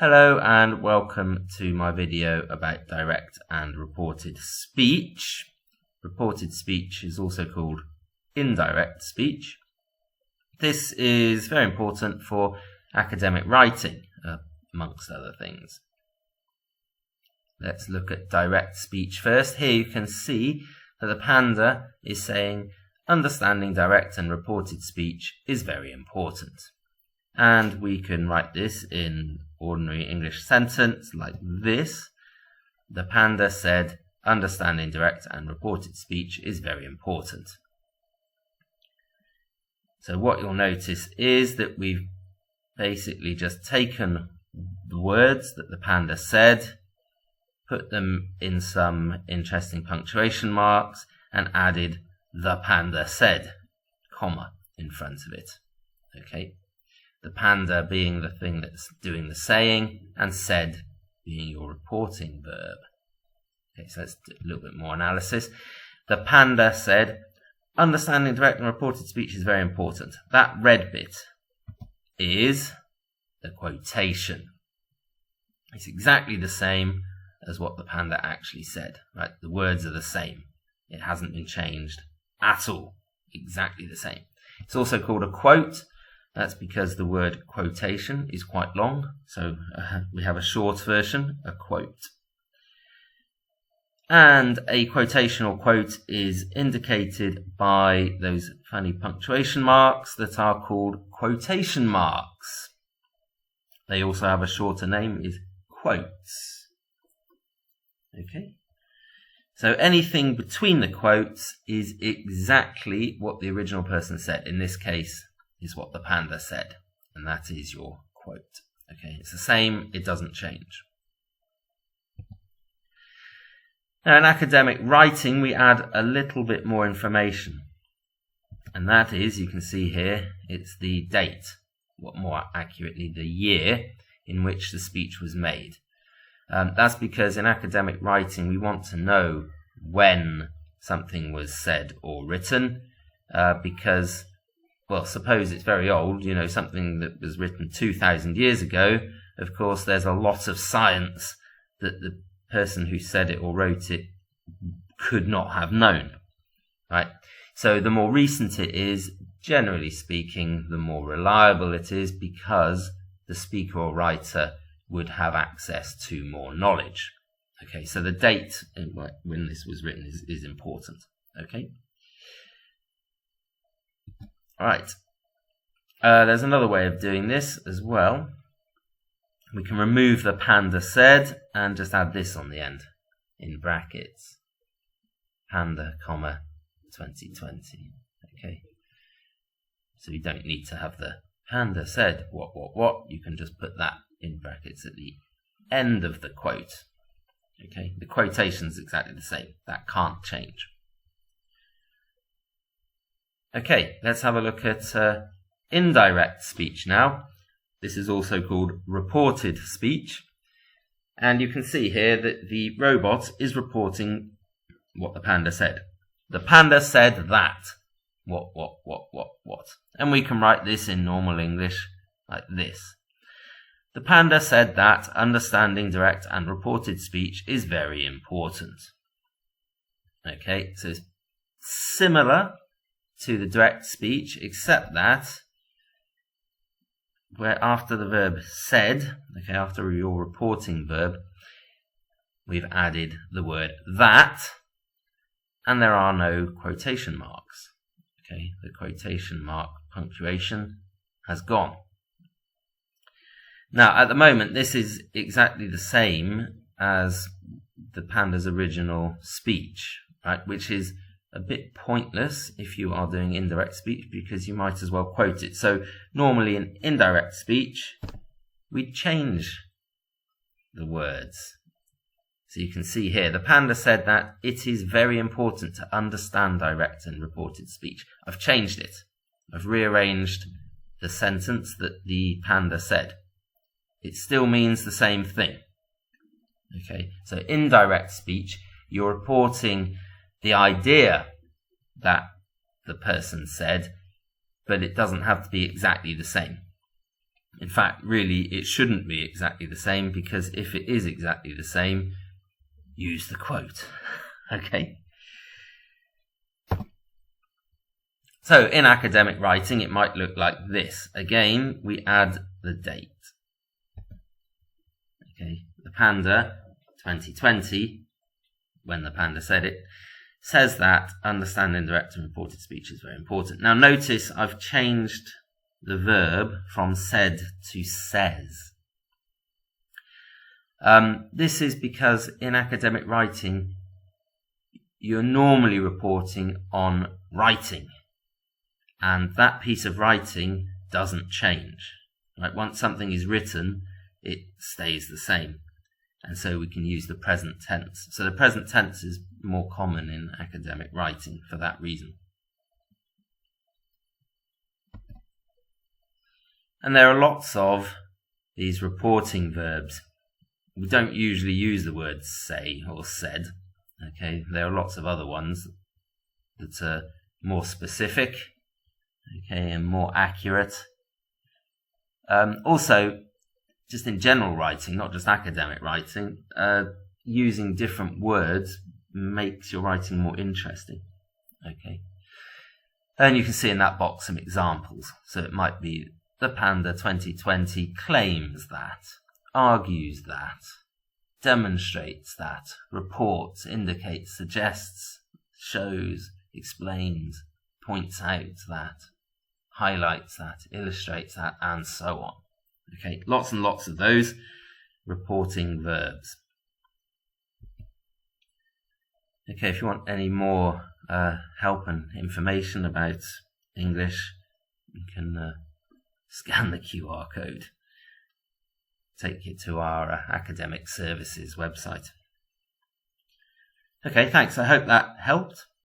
Hello and welcome to my video about direct and reported speech. Reported speech is also called indirect speech. This is very important for academic writing, amongst other things. Let's look at direct speech first. Here you can see that the panda is saying understanding direct and reported speech is very important. And we can write this in ordinary English sentence like this. The panda said, understanding direct and reported speech is very important. So what you'll notice is that we've basically just taken the words that the panda said, put them in some interesting punctuation marks, and added the panda said, comma, in front of it. Okay? The panda being the thing that's doing the saying, and said being your reporting verb. Okay, so let's do a little bit more analysis. The panda said, understanding direct and reported speech is very important. That red bit is the quotation. It's exactly the same as what the panda actually said. Right? The words are the same. It hasn't been changed at all. Exactly the same. It's also called a quote. That's because the word quotation is quite long, so we have a short version, a quote. And a quotation or quote is indicated by those funny punctuation marks that are called quotation marks. They also have a shorter name, is quotes. Okay? So anything between the quotes is exactly what the original person said. In this case, is what the panda said, and that is your quote. Okay, it's the same, it doesn't change. Now in academic writing we add a little bit more information, and that is, you can see here, it's the date, what more accurately the year in which the speech was made. That's because in academic writing we want to know when something was said or written, because well, suppose it's very old, something that was written 2,000 years ago. Of course, there's a lot of science that the person who said it or wrote it could not have known, right? So the more recent it is, generally speaking, the more reliable it is, because the speaker or writer would have access to more knowledge. Okay, so the date when this was written is important, okay? Right, there's another way of doing this as well. We can remove the panda said and just add this on the end in brackets. Panda, comma, 2020. Okay. So you don't need to have the panda said what. You can just put that in brackets at the end of the quote. Okay. The quotation is exactly the same. That can't change. Okay, let's have a look at indirect speech now. This is also called reported speech. And you can see here that the robot is reporting what the panda said. The panda said that. What. And we can write this in normal English like this. The panda said that understanding direct and reported speech is very important. Okay, so it's similar to the direct speech, except that where after the verb said, okay, after your reporting verb, we've added the word that, and there are no quotation marks. Okay, the quotation mark punctuation has gone. Now, at the moment, this is exactly the same as the panda's original speech, right, which is a bit pointless if you are doing indirect speech, because you might as well quote it. So normally in indirect speech, we change the words. So you can see here, the panda said that it is very important to understand direct and reported speech. I've changed it. I've rearranged the sentence that the panda said. It still means the same thing. Okay, so indirect speech, you're reporting the idea that the person said, but it doesn't have to be exactly the same. In fact, really, it shouldn't be exactly the same, because if it is exactly the same, use the quote. Okay. So in academic writing, it might look like this. Again, we add the date. Okay, the Panda 2020, when the Panda said it, says that understanding direct and reported speech is very important. Now notice I've changed the verb from said to says. This is because in academic writing, you're normally reporting on writing, and that piece of writing doesn't change. Right? Once something is written, it stays the same. And so we can use the present tense. So the present tense is more common in academic writing for that reason. And there are lots of these reporting verbs. We don't usually use the words say or said. Okay, there are lots of other ones that are more specific, okay, and more accurate. Also, just in general writing, not just academic writing, using different words makes your writing more interesting. Okay, and you can see in that box some examples. So it might be the Panda 2020 claims that, argues that, demonstrates that, reports, indicates, suggests, shows, explains, points out that, highlights that, illustrates that, and so on. Okay, lots and lots of those reporting verbs. Okay, if you want any more help and information about English, you can scan the QR code. Take you to our academic services website. Okay, thanks. I hope that helped.